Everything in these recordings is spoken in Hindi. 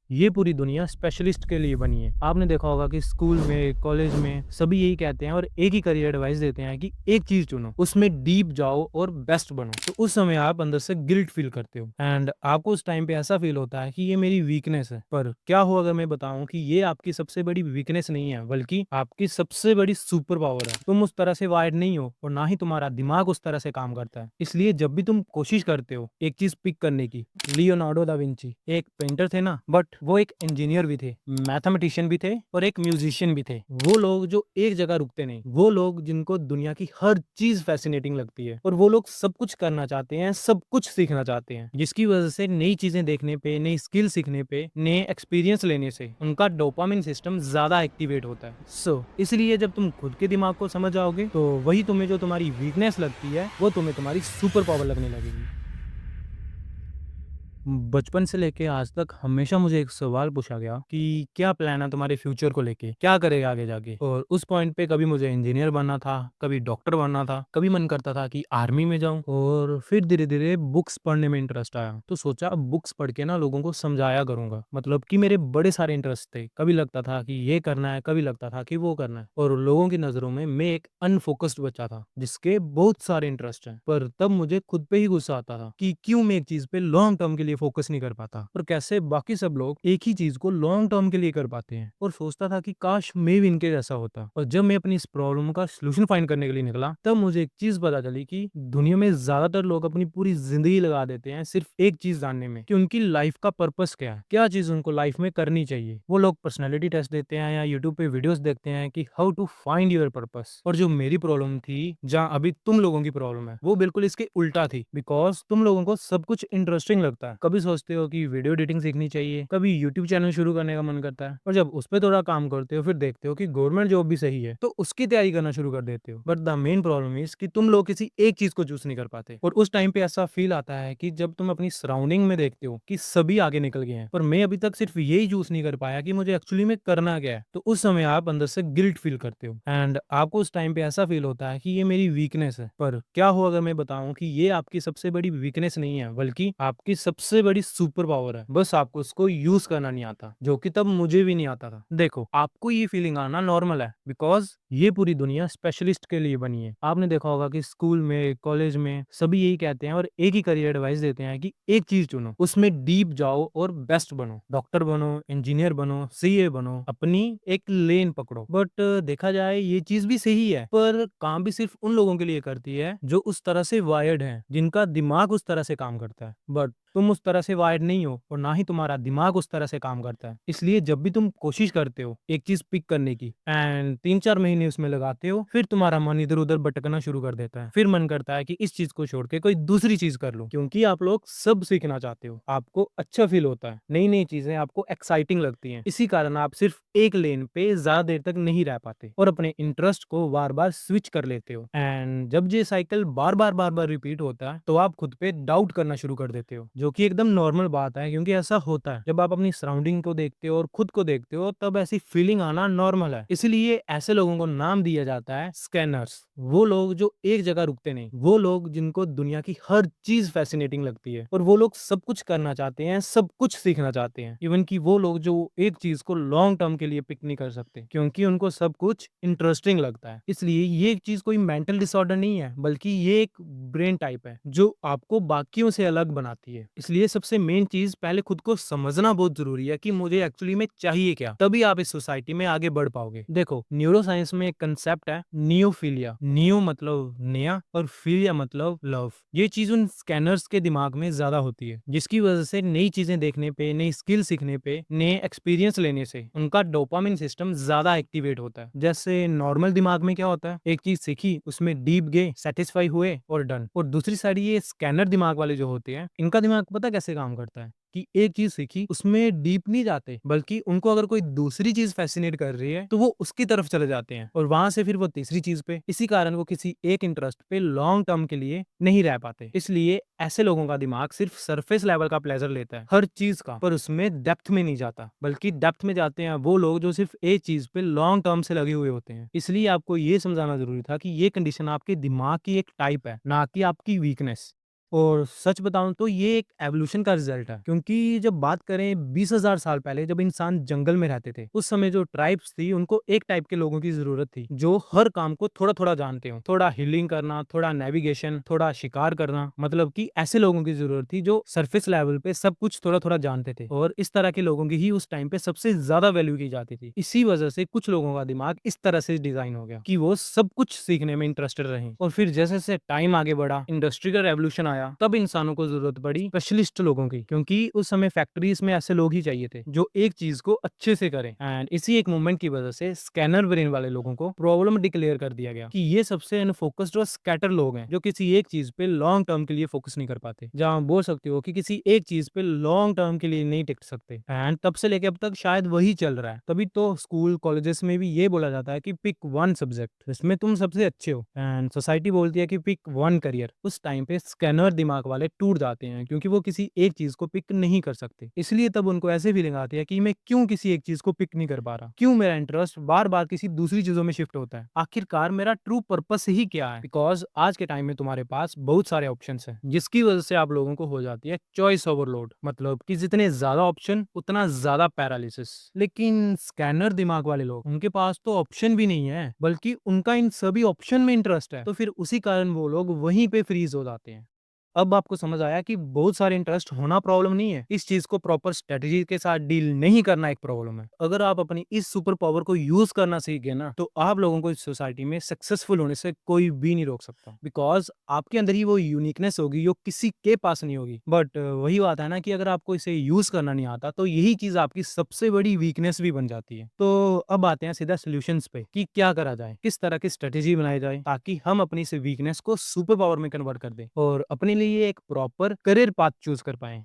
ये पूरी दुनिया स्पेशलिस्ट के लिए बनी है। आपने देखा होगा कि स्कूल में, कॉलेज में सभी यही कहते हैं और एक ही करियर एडवाइस देते हैं कि एक चीज़ चुनो, उसमें डीप जाओ और बेस्ट बनो। तो उस समय आप अंदर से गिल्ट फील करते हो एंड आपको उस टाइम पे ऐसा फील होता है कि ये मेरी वीकनेस है। पर क्या हो अगर मैं बताऊं कि ये आपकी सबसे बड़ी वीकनेस नहीं है, बल्कि आपकी सबसे बड़ी सुपर पावर है। तुम उस तरह से वायर्ड नहीं हो और ना ही तुम्हारा दिमाग उस तरह से काम करता है। इसलिए जब भी तुम कोशिश करते हो एक चीज पिक करने की, लियोनार्डो दा विंची एक पेंटर थे ना, बट वो एक इंजीनियर भी थे, मैथमेटिशियन भी थे और एक म्यूजिशियन भी थे। वो लोग जो एक जगह रुकते नहीं, वो लोग जिनको दुनिया की हर चीज फैसिनेटिंग लगती है और वो लोग सब कुछ करना चाहते हैं, सब कुछ सीखना चाहते हैं, जिसकी वजह से नई चीजें देखने पे, नई स्किल सीखने पे, नए एक्सपीरियंस लेने से उनका डोपामिन सिस्टम ज्यादा एक्टिवेट होता है। इसलिए जब तुम खुद के दिमाग को समझ आओगे तो वही तुम्हें जो तुम्हारी वीकनेस लगती है वो तुम्हें तुम्हारी सुपर पावर लगने लगेगी। बचपन से लेके आज तक हमेशा मुझे एक सवाल पूछा गया कि क्या प्लान है तुम्हारे फ्यूचर को लेके, क्या करेगा आगे जाके। और उस पॉइंट पे कभी मुझे इंजीनियर बनना था, कभी डॉक्टर बनना था, कभी मन करता था कि आर्मी में जाऊं, और फिर धीरे धीरे बुक्स पढ़ने में इंटरेस्ट आया। तो सोचा अब बुक्स पढ़ के ना लोगों को समझाया करूंगा, मतलब कि मेरे बड़े सारे इंटरेस्ट थे। कभी लगता था कि ये करना है, कभी लगता था कि वो करना है, और लोगों की नजरों में मैं एक अनफोकस्ड बच्चा था जिसके बहुत सारे इंटरेस्ट हैं। पर तब मुझे खुद पे ही गुस्सा आता था कि क्यों मैं एक चीज पे लॉन्ग टर्म के लिए फोकस नहीं कर पाता, और कैसे बाकी सब लोग एक ही चीज को लॉन्ग टर्म के लिए कर पाते हैं। और सोचता था कि काश मैं भी इनके जैसा होता। और जब मैं अपनी इस प्रॉब्लम का सोल्यूशन फाइंड करने के लिए निकला, तब मुझे एक चीज पता चली कि दुनिया में ज्यादातर लोग अपनी पूरी जिंदगी लगा देते हैं सिर्फ एक चीज जानने में कि उनकी लाइफ का पर्पस क्या है, क्या चीज उनको लाइफ में करनी चाहिए। वो लोग पर्सनैलिटी टेस्ट देते हैं या यूट्यूब पे वीडियोस देखते हैं कि how to find your purpose. और जो मेरी प्रॉब्लम थी, जहाँ अभी तुम लोगों की प्रॉब्लम है, वो बिल्कुल इसके उल्टा थी। बिकॉज तुम लोगों को सब कुछ इंटरेस्टिंग लगता है। कभी सोचते हो कि वीडियो एडिटिंग सीखनी चाहिए, कभी यूट्यूब चैनल शुरू करने का मन करता है, और जब उस पर थोड़ा काम करते हो फिर देखते हो कि गवर्नमेंट जॉब भी सही है, तो उसकी तैयारी करना शुरू कर देते हो। But the main problem is कि तुम लोग किसी एक चीज को चूज नहीं कर पाते। और उस टाइम पे ऐसा फील आता है कि जब तुम अपनी सराउंडिंग में देखते हो कि सभी आगे निकल गए हैं, पर मैं अभी तक सिर्फ यही चूज नहीं कर पाया कि मुझे एक्चुअली में करना क्या है। तो उस समय आप अंदर से गिल्ट फील करते हो एंड आपको उस टाइम पे ऐसा फील होता है कि ये मेरी वीकनेस है। पर क्या हो अगर मैं बताऊं कि ये आपकी सबसे बड़ी वीकनेस नहीं है, बल्कि आपकी सबसे बड़ी सुपर पावर है। बस आपको उसको यूज करना नहीं आता, जो कि तब मुझे भी नहीं आता था। देखो, आपको ये फीलिंग आना नॉर्मल है, बिकॉज ये पूरी दुनिया स्पेशलिस्ट के लिए बनी है। आपने देखा होगा कि स्कूल में, कॉलेज में सभी यही कहते हैं और एक ही करियर एडवाइस देते हैं कि एक चीज चुनो, उसमें डीप जाओ और बेस्ट बनो, डॉक्टर बनो, इंजीनियर बनो, सीए बनो, अपनी एक लेन पकड़ो। बट देखा जाए ये चीज भी सही है, पर काम भी सिर्फ उन लोगों के लिए करती है जो उस तरह से वायर्ड हैं, जिनका दिमाग उस तरह से काम करता है। बट तुम उस तरह से वायर्ड नहीं हो और ना ही तुम्हारा दिमाग उस तरह से काम करता है। इसलिए जब भी तुम कोशिश करते हो एक चीज पिक करने की एंड 3-4 महीने उसमें लगाते हो, फिर तुम्हारा मन इधर उधर भटकना शुरू कर देता है। फिर मन करता है कि इस चीज को छोड़ के कोई दूसरी चीज कर लो, क्योंकि आप लोग सब सीखना चाहते हो, आपको अच्छा फील होता है, नई नई चीजें आपको एक्साइटिंग लगती हैं। इसी कारण आप सिर्फ एक लेन पे ज्यादा देर तक नहीं रह पाते और अपने इंटरेस्ट को बार बार स्विच कर लेते हो। एंड जब ये साइकिल बार बार रिपीट होता है, तो आप खुद पे डाउट करना शुरू कर देते हो, जो कि एकदम नॉर्मल बात है, क्योंकि ऐसा होता है जब आप अपनी सराउंडिंग को देखते हो और खुद को देखते हो, तब ऐसी फीलिंग आना नॉर्मल है। इसलिए ऐसे लोगों को नाम दिया जाता है स्कैनर्स। वो लोग जो एक जगह रुकते नहीं, वो लोग जिनको दुनिया की हर चीज फैसिनेटिंग लगती है, और वो लोग सब कुछ करना चाहते हैं, सब कुछ सीखना चाहते हैं। इवन कि वो लोग जो एक चीज को लॉन्ग टर्म के लिए पिक नहीं कर सकते, क्योंकि उनको सब कुछ इंटरेस्टिंग लगता है। इसलिए ये एक चीज कोई मेंटल डिसऑर्डर नहीं है, बल्कि ये एक ब्रेन टाइप है जो आपको बाकियों से अलग बनाती है। इसलिए सबसे मेन चीज पहले खुद को समझना बहुत जरूरी है कि मुझे एक्चुअली में चाहिए क्या, तभी आप इस सोसाइटी में आगे बढ़ पाओगे। देखो, न्यूरो साइंस में एक कंसेप्ट है नियोफिलिया। नियो मतलब नया और फिलिया मतलब लव। ये चीज उन स्कैनर्स के दिमाग में ज्यादा होती है, जिसकी वजह से नई चीजें देखने पे, नई स्किल सीखने पे, नए एक्सपीरियंस लेने से उनका डोपामिन सिस्टम ज्यादा एक्टिवेट होता है। जैसे नॉर्मल दिमाग में क्या होता है, एक चीज सीखी, उसमें डीप गए, सेटिस्फाई हुए और डन। और दूसरी साइड ये स्कैनर दिमाग वाले जो होते हैं, इनका दिमाग पता कैसे काम करता है कि एक चीज सीखी, उसमें डीप नहीं जाते, बल्कि उनको अगर कोई दूसरी चीज फैसिनेट कर रही है तो वो उसकी तरफ चले जाते हैं, और वहां से फिर वो तीसरी चीज पे। इसी कारण वो किसी एक इंटरेस्ट पे लॉन्ग टर्म के लिए नहीं रह पाते। इसलिए ऐसे लोगों का दिमाग सिर्फ सरफेस लेवल का प्लेजर लेता है हर चीज का, पर उसमें डेप्थ में नहीं जाता। बल्कि डेप्थ में जाते हैं वो लोग जो सिर्फ एक चीज पे लॉन्ग टर्म से लगे हुए होते हैं। इसलिए आपको ये समझाना जरूरी था कि ये कंडीशन आपके दिमाग की एक टाइप है, ना कि आपकी वीकनेस। और सच बताऊं तो ये एक एवोल्यूशन का रिजल्ट है, क्योंकि जब बात करें 20,000 साल पहले जब इंसान जंगल में रहते थे, उस समय जो ट्राइब्स थी उनको एक टाइप के लोगों की जरूरत थी जो हर काम को थोड़ा थोड़ा जानते हो, थोड़ा हीलिंग करना, थोड़ा नेविगेशन, थोड़ा शिकार करना, मतलब कि ऐसे लोगों की जरूरत थी जो सरफेस लेवल पे सब कुछ थोड़ा थोड़ा जानते थे। और इस तरह के लोगों की ही उस टाइम पे सबसे ज्यादा वैल्यू की जाती थी। इसी वजह से कुछ लोगों का दिमाग इस तरह से डिजाइन हो गया कि वो सब कुछ सीखने में इंटरेस्टेड रहे। और फिर जैसे जैसे टाइम आगे बढ़ा, इंडस्ट्रियल रेवोल्यूशन आया, तब इंसानों को जरूरत पड़ी स्पेशलिस्ट लोगों की, क्योंकि उस समय फैक्ट्रीज में ऐसे लोग ही चाहिए थे जो एक चीज को अच्छे से करें। एंड इसी एक मूवमेंट की वजह से स्कैनर ब्रेन वाले लोगों को प्रॉब्लम डिक्लेयर कर दिया गया कि ये सबसे अनफोकस्ड और स्कैटर लोग हैं जो किसी एक चीज पे लॉन्ग टर्म के लिए फोकस नहीं कर पाते, जहां बोल सकते हो कि किसी एक चीज पे लॉन्ग टर्म के लिए नहीं टिक सकते। एंड तब से लेके अब तक शायद वही चल रहा है। तभी तो स्कूल कॉलेजेस में भी ये बोला जाता है कि पिक वन सब्जेक्ट जिसमें तुम सबसे अच्छे हो। एंड सोसाइटी बोलती है कि पिक वन करियर। उस टाइम पे स्कैनर दिमाग वाले टूट जाते हैं, क्योंकि वो किसी एक चीज को पिक नहीं कर सकते। इसलिए तब उनको ऐसे फीलिंग आती है कि मैं क्यों किसी एक चीज को पिक नहीं कर पा रहा, क्यों मेरा इंटरेस्ट बार बार किसी दूसरी चीजों में शिफ्ट होता है, आखिरकार मेरा ट्रू पर्पस ही क्या है। बिकॉज आज के टाइम में तुम्हारे पास बहुत सारे ऑप्शन हैं, जिसकी वजह से आप लोगों को हो जाती है चॉइस ओवरलोड, मतलब कि जितने ज्यादा ऑप्शन उतना ज्यादा पैरालिसिस। लेकिन स्कैनर दिमाग वाले लोग, उनके पास तो ऑप्शन भी नहीं है, बल्कि उनका इन सभी ऑप्शन में इंटरेस्ट है, तो फिर उसी कारण वो लोग वहीं पे फ्रीज हो जाते हैं। अब आपको समझ आया कि बहुत सारे इंटरेस्ट होना प्रॉब्लम नहीं है, इस चीज को प्रॉपर स्ट्रेटेजी के साथ डील नहीं करना एक प्रॉब्लम है। अगर आप अपनी इस सुपर पावर को यूज करना सीख गए ना, तो आप लोगों को इस सोसाइटी में सक्सेसफुल होने से कोई भी नहीं रोक सकता। बिकॉज आपके अंदर ही वो यूनिकनेस होगी जो किसी के पास नहीं होगी। बट वही बात है ना कि अगर आपको इसे यूज करना नहीं आता तो यही चीज आपकी सबसे बड़ी वीकनेस भी बन जाती है। तो अब आते हैं सीधा सोल्यूशंस पे कि क्या करा जाए, किस तरह की स्ट्रेटेजी बनाई जाए ताकि हम अपनी इस वीकनेस को सुपर पावर में कन्वर्ट कर दें और अपने लिए एक प्रॉपर करियर पाथ चूज कर पाएं।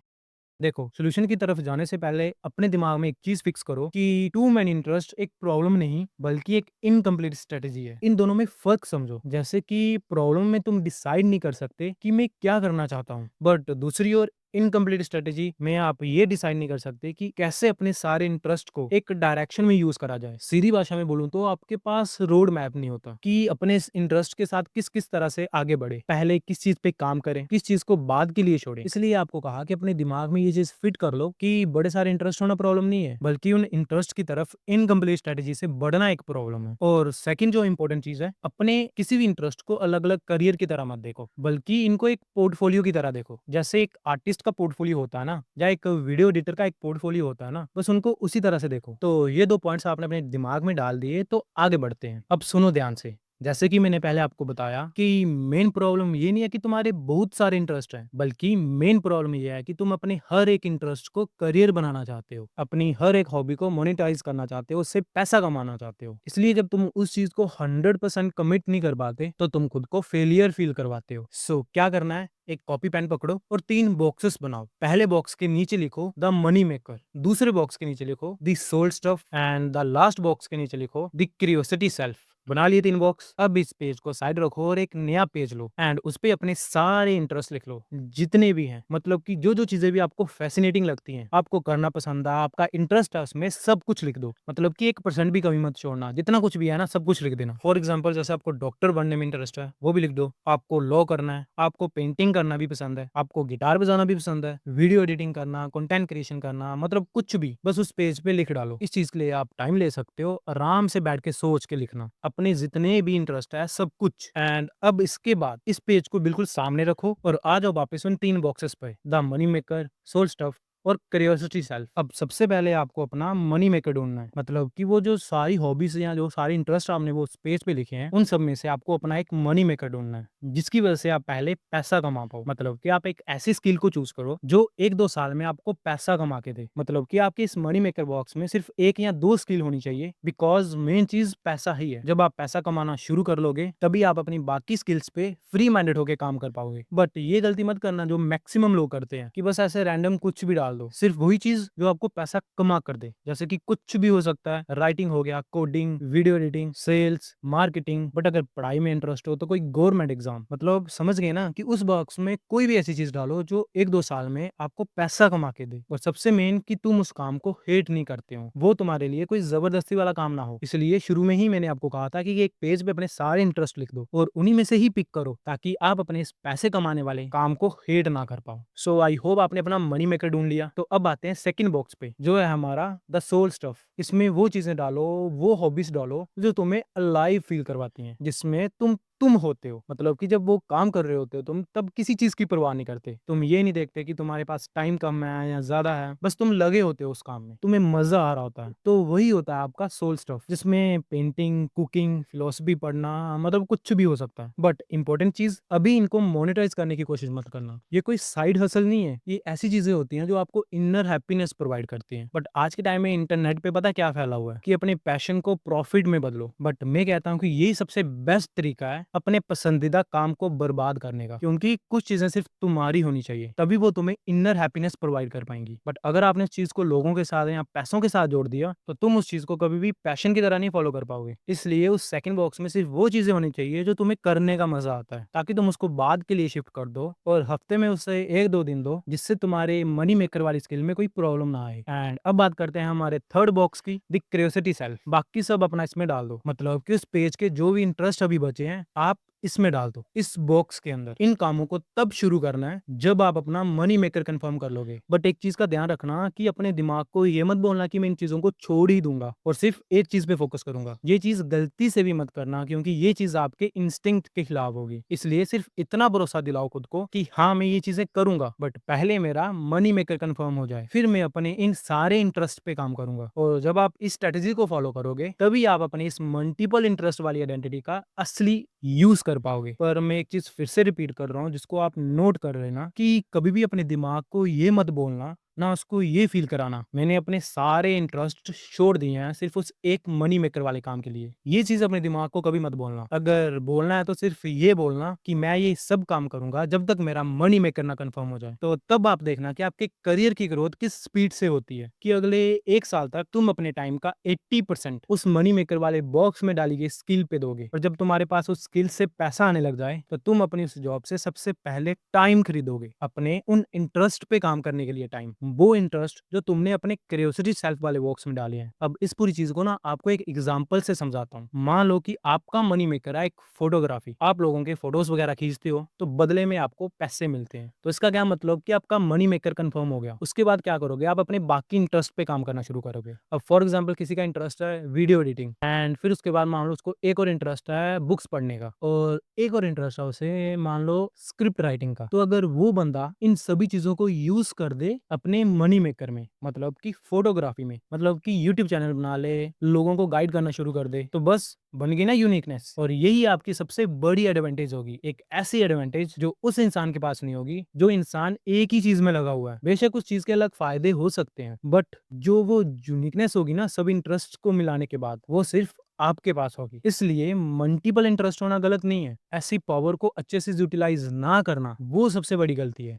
देखो, सॉल्यूशन की तरफ जाने से पहले अपने दिमाग में एक चीज फिक्स करो कि टू मैन इंटरेस्ट एक प्रॉब्लम नहीं बल्कि एक इनकम्प्लीट स्ट्रेटेजी है। इन दोनों में फर्क समझो। जैसे कि प्रॉब्लम में तुम डिसाइड नहीं कर सकते कि मैं क्या करना चाहता हूँ, बट दूसरी ओर इनकम्प्लीट स्ट्रेटेजी में आप ये डिसाइड नहीं कर सकते कि कैसे अपने सारे इंटरेस्ट को एक डायरेक्शन में यूज करा जाए। सीधी भाषा में बोलूं तो आपके पास रोड मैप नहीं होता कि अपने इस इंटरेस्ट के साथ किस किस तरह से आगे बढ़े, पहले किस चीज पे काम करें, किस चीज को बाद के लिए छोड़े। इसलिए आपको कहा कि अपने दिमाग में ये चीज फिट कर लो कि बड़े सारे इंटरेस्ट होना प्रॉब्लम नहीं है, बल्कि उन इंटरेस्ट की तरफ इनकम्प्लीट स्ट्रेटेजी से बढ़ना एक प्रॉब्लम है। और सेकंड जो इंपॉर्टेंट चीज है, अपने किसी भी इंटरेस्ट को अलग अलग करियर की तरह मत देखो, बल्कि इनको एक पोर्टफोलियो की तरह देखो। जैसे एक आर्टिस्ट का पोर्टफोलियो होता है ना, या एक वीडियो एडिटर का एक पोर्टफोलियो होता है ना, बस उनको उसी तरह से देखो। तो ये दो पॉइंट्स आपने अपने दिमाग में डाल दिए, तो आगे बढ़ते हैं। अब सुनो ध्यान से। जैसे कि मैंने पहले आपको बताया कि मेन प्रॉब्लम ये नहीं है कि तुम्हारे बहुत सारे इंटरेस्ट हैं, बल्कि मेन प्रॉब्लम ये है कि तुम अपने हर एक इंटरेस्ट को करियर बनाना चाहते हो, अपनी हर एक हॉबी को मोनेटाइज करना चाहते हो, उससे पैसा कमाना चाहते हो। इसलिए जब तुम उस चीज को 100% कमिट नहीं कर पाते तो तुम खुद को फेलियर फील करवाते हो। सो क्या करना है, एक कॉपी पेन पकड़ो और 3 बॉक्सेस बनाओ। पहले बॉक्स के नीचे लिखो द मनी मेकर, दूसरे बॉक्स के नीचे लिखो the soul stuff, and the last box के नीचे लिखो द क्यूरियोसिटी सेल्फ। बना लिए 3 बॉक्स। अब इस पेज को साइड रखो और एक नया पेज लो एंड उस पे अपने सारे इंटरेस्ट लिख लो, जितने भी हैं। मतलब कि जो जो चीजें भी आपको फैसिनेटिंग लगती हैं, आपको करना पसंद है, आपका इंटरेस्ट है उसमें, सब कुछ लिख दो। मतलब कि 1% भी कमी मत छोड़ना, जितना कुछ भी है ना सब कुछ लिख देना। फॉर एग्जाम्पल, जैसे आपको डॉक्टर बनने में इंटरेस्ट है वो भी लिख दो, आपको लॉ करना है, आपको पेंटिंग करना भी पसंद है, आपको गिटार बजाना भी पसंद है, वीडियो एडिटिंग करना, कंटेंट क्रिएशन करना, मतलब कुछ भी बस उस पेज पे लिख डालो। इस चीज के लिए आप टाइम ले सकते हो, आराम से बैठ के सोच के लिखना अपने जितने भी इंटरेस्ट है सब कुछ। एंड अब इसके बाद इस पेज को बिल्कुल सामने रखो और आ जाओ वापस उन 3 बॉक्सेस पे, the money maker, soul stuff और क्यूरियोसिटी सेल्फ। अब सबसे पहले आपको अपना मनी मेकर ढूंढना है, मतलब कि वो जो सारी हॉबीज या जो सारे इंटरेस्ट आपने वो पेज पे लिखे हैं उन सब में से आपको अपना एक मनी मेकर ढूंढना है, जिसकी वजह से आप पहले पैसा कमा पाओ। मतलब कि आप एक ऐसी स्किल को चूज करो जो 1-2 साल में आपको पैसा कमा के दे। मतलब कि आपके इस मनी मेकर बॉक्स में सिर्फ 1 या 2 स्किल होनी चाहिए, बिकॉज मेन चीज पैसा ही है। जब आप पैसा कमाना शुरू कर लोगे तभी आप अपनी बाकी स्किल्स पे फ्री माइंडेड होकर काम कर पाओगे। बट ये गलती मत करना जो मैक्सिमम लोग करते हैं कि बस ऐसे रैंडम कुछ भी डाल डाल दो, सिर्फ वही चीज जो आपको पैसा कमा कर दे, जैसे कि कुछ भी हो सकता है, राइटिंग हो गया, coding, video editing, sales, marketing. But अगर पढ़ाई में इंटरेस्ट हो तो कोई गवर्नमेंट एग्जाम, मतलब समझ गए ना कि उस बॉक्स में कोई भी ऐसी चीज डालो जो 1-2 साल में आपको पैसा कमा के दे, और सबसे मेन कि तुम उस काम को हेट नहीं करते हो, वो तुम्हारे लिए कोई जबरदस्ती वाला काम ना हो। इसलिए शुरू में ही मैंने आपको कहा था कि एक पेज पे अपने सारे इंटरेस्ट लिख दो और उन्हीं में से ही पिक करो, ताकि आप अपने इस पैसे कमाने वाले काम को हेट ना कर पाओ। सो आई होप आपने अपना मनी मेकर ढूंढ लिया। तो अब आते हैं सेकंड बॉक्स पे, जो है हमारा द सोल स्टफ। इसमें वो चीजें डालो, वो हॉबीज डालो जो तुम्हें अलाइव फील करवाती हैं, जिसमें तुम होते हो, मतलब कि जब वो काम कर रहे होते हो तुम, तब किसी चीज की परवाह नहीं करते। तुम ये नहीं देखते कि तुम्हारे पास टाइम कम है या ज्यादा है, बस तुम लगे होते हो उस काम में, तुम्हें मजा आ रहा होता है। तो वही होता है आपका सोल स्टफ, जिसमें पेंटिंग, कुकिंग, फिलोसफी पढ़ना, मतलब कुछ भी हो सकता है। बट इंपॉर्टेंट चीज, अभी इनको मोनेटाइज करने की कोशिश मत करना। ये कोई साइड हसल नहीं है, ये ऐसी चीजें होती हैं जो आपको इनर हैप्पीनेस प्रोवाइड करती हैं। बट आज के टाइम में इंटरनेट पे पता क्या फैला हुआ है कि अपने पैशन को प्रॉफिट में बदलो। बट मैं कहता हूँ कि यही सबसे बेस्ट तरीका है अपने पसंदीदा काम को बर्बाद करने का, क्योंकि कुछ चीजें सिर्फ तुम्हारी होनी चाहिए, तभी वो तुम्हें इनर हैप्पीनेस प्रोवाइड कर पाएंगी। बट अगर आपने इस चीज को लोगों के साथ या पैसों के साथ जोड़ दिया, तो तुम उस चीज को कभी भी पैशन की तरह नहीं फॉलो कर पाओगे। इसलिए उस सेकंड बॉक्स में सिर्फ वो चीजें होनी चाहिए जो तुम्हें करने का मजा आता है, ताकि तुम उसको बाद के लिए शिफ्ट कर दो और हफ्ते में उससे 1-2 दिन दो, जिससे तुम्हारे मनी मेकर वाली स्किल में कोई प्रॉब्लम ना आए। एंड अब बात करते हैं हमारे थर्ड बॉक्स की, द क्यूरियोसिटी सेल्फ। बाकी सब अपना इसमें डाल दो, मतलब कि उस पेज के जो भी इंटरेस्ट अभी बचे हैं आप इसमें डाल दो, इस बॉक्स के अंदर। इन कामों को तब शुरू करना है जब आप अपना मनी मेकर कंफर्म कर लोगे। बट एक चीज का ध्यान रखना कि अपने दिमाग को ये मत बोलना कि मैं इन चीजों को छोड़ ही दूंगा और सिर्फ एक चीज पे फोकस करूंगा। ये चीज गलती से भी मत करना, क्योंकि ये चीज आपके इंस्टिंक्ट के खिलाफ होगी। इसलिए सिर्फ इतना भरोसा दिलाओ खुद को कि हाँ मैं ये चीजें करूंगा, बट पहले मेरा मनी मेकर कंफर्म हो जाए, फिर मैं अपने इन सारे इंटरेस्ट पे काम करूंगा। और जब आप इस स्ट्रेटेजी को फॉलो करोगे, तभी आप अपने इस मल्टीपल इंटरेस्ट वाली आइडेंटिटी का असली यूज कर पाओगे। पर मैं एक चीज फिर से रिपीट कर रहा हूँ, जिसको आप नोट कर लेना, कि कभी भी अपने दिमाग को ये मत बोलना, ना उसको ये फील कराना, मैंने अपने सारे इंटरेस्ट छोड़ दिए हैं सिर्फ उस एक मनी मेकर वाले काम के लिए। ये चीज अपने दिमाग को कभी मत बोलना। अगर बोलना है तो सिर्फ ये बोलना कि मैं ये सब काम करूंगा जब तक मेरा मनी मेकर ना कंफर्म हो जाए। तो तब आप देखना कि आपके करियर की ग्रोथ किस स्पीड से होती है, कि अगले 1 साल तक तुम अपने टाइम का 80% उस मनी मेकर वाले बॉक्स में डाली गई स्किल पे दोगे। और जब तुम्हारे पास उस स्किल से पैसा आने लग जाए, तो तुम अपनी उस जॉब से सबसे पहले टाइम खरीदोगे, अपने उन इंटरेस्ट पे काम करने के लिए टाइम, वो इंटरेस्ट जो तुमने अपने क्यूरियोसिटी सेल्फ वाले बॉक्स में डाले हैं। अब इस पूरी चीज को ना आपको एक एग्जांपल से समझाता हूँ। मान लो कि आपका मनी मेकर है एक फोटोग्राफी, आप लोगों के फोटोज वगैरह खींचते हो, तो बदले में आपको पैसे मिलते हैं। तो इसका क्या मतलब कि आपका मनी मेकर कंफर्म हो गया। उसके बाद क्या करोगे, आप अपने बाकी इंटरेस्ट पे काम करना शुरू करोगे। अब फॉर एग्जाम्पल किसी का इंटरेस्ट है वीडियो एडिटिंग, एंड फिर उसके बाद मान लो उसको एक और इंटरेस्ट है बुक्स पढ़ने का, और एक और इंटरेस्ट है उसे मान लो स्क्रिप्ट राइटिंग का। तो अगर वो बंदा इन सभी चीजों को यूज कर दे अपने मनी मेकर में, मतलब कि फोटोग्राफी में, मतलब कि यूट्यूब चैनल बना ले, लोगों को गाइड करना शुरू कर दे, तो बस बन गई ना यूनिकनेस। और यही आपकी सबसे बड़ी एडवांटेज होगी, एक ऐसी एडवांटेज जो उस इंसान के पास नहीं होगी, जो इंसान एक ही चीज में लगा हुआ है। बेशक उस चीज के अलग फायदे हो सकते हैं, बट जो वो यूनिकनेस होगी ना सब इंटरेस्ट को मिलाने के बाद, वो सिर्फ आपके पास होगी। इसलिए मल्टीपल इंटरेस्ट होना गलत नहीं है, ऐसी पावर को अच्छे से यूटिलाइज ना करना वो सबसे बड़ी गलती है।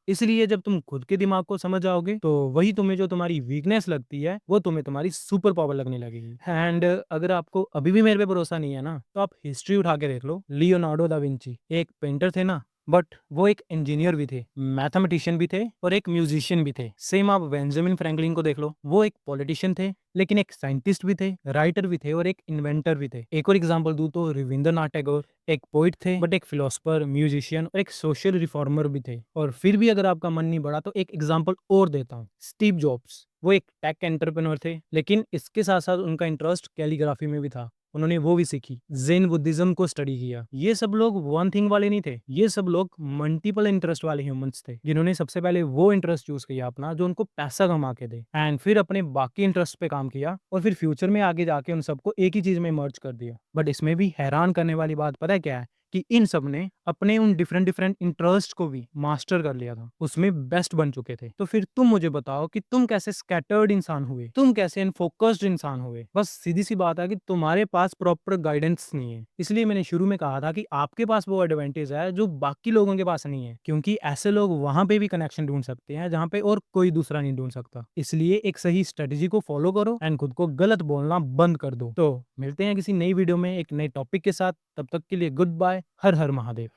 इसलिए जब तुम खुद के दिमाग को समझ आओगे, तो वही तुम्हें जो तुम्हारी वीकनेस लगती है वो तुम्हें तुम्हारी सुपर पावर लगने लगेगी। एंड अगर आपको अभी भी मेरे पे भरोसा नहीं है ना, तो आप हिस्ट्री उठा के देख लो। लियोनार्डो दा विंची एक पेंटर थे ना, बट वो एक इंजीनियर भी थे, मैथमेटिशियन भी थे और एक म्यूजिशियन भी थे। सेम आप बेंजामिन फ्रैंकलिन को देख लो, वो एक पॉलिटिशियन थे लेकिन एक साइंटिस्ट भी थे, राइटर भी थे और एक इन्वेंटर भी थे। एक और एग्जांपल दूं तो रविंद्रनाथ टैगोर एक पोइट थे, बट एक फिलोसफर, म्यूजिशियन और एक सोशल रिफॉर्मर भी थे। और फिर भी अगर आपका मन नहीं बढ़ा तो एक एग्जांपल और देता हूँ, स्टीव जॉब्स। वो एक टेक एंटरप्रेन्योर थे, लेकिन इसके साथ साथ उनका इंटरेस्ट कैलीग्राफी में भी था, उन्होंने वो भी सीखी, ज़ेन बुद्धिज्म को स्टडी किया। ये सब लोग वन थिंग वाले नहीं थे, ये सब लोग मल्टीपल इंटरेस्ट वाले ह्यूमंस थे, जिन्होंने सबसे पहले वो इंटरेस्ट चूज किया अपना जो उनको पैसा कमा के दे, एंड फिर अपने बाकी इंटरेस्ट पे काम किया, और फिर फ्यूचर में आगे जाके उन सबको एक ही चीज में मर्ज कर दिया। बट इसमें भी हैरान करने वाली बात पता है क्या है, कि इन सब ने अपने उन डिफरेंट डिफरेंट इंटरेस्ट को भी मास्टर कर लिया था, उसमें बेस्ट बन चुके थे। तो फिर तुम मुझे बताओ कि तुम कैसे स्कैटर्ड इंसान हुए, तुम कैसे अनफोकस्ड इंसान हुए। बस सीधी सी बात है कि तुम्हारे पास प्रॉपर गाइडेंस नहीं है। इसलिए मैंने शुरू में कहा था कि आपके पास वो एडवांटेज है जो बाकी लोगों के पास नहीं है, क्योंकि ऐसे लोग वहां पे भी कनेक्शन ढूंढ सकते हैं जहां पे और कोई दूसरा नहीं ढूंढ सकता। इसलिए एक सही स्ट्रेटेजी को फॉलो करो एंड खुद को गलत बोलना बंद कर दो। तो मिलते हैं किसी नई वीडियो में एक नए टॉपिक के साथ, तब तक के लिए गुड बाय। हर हर महादेव।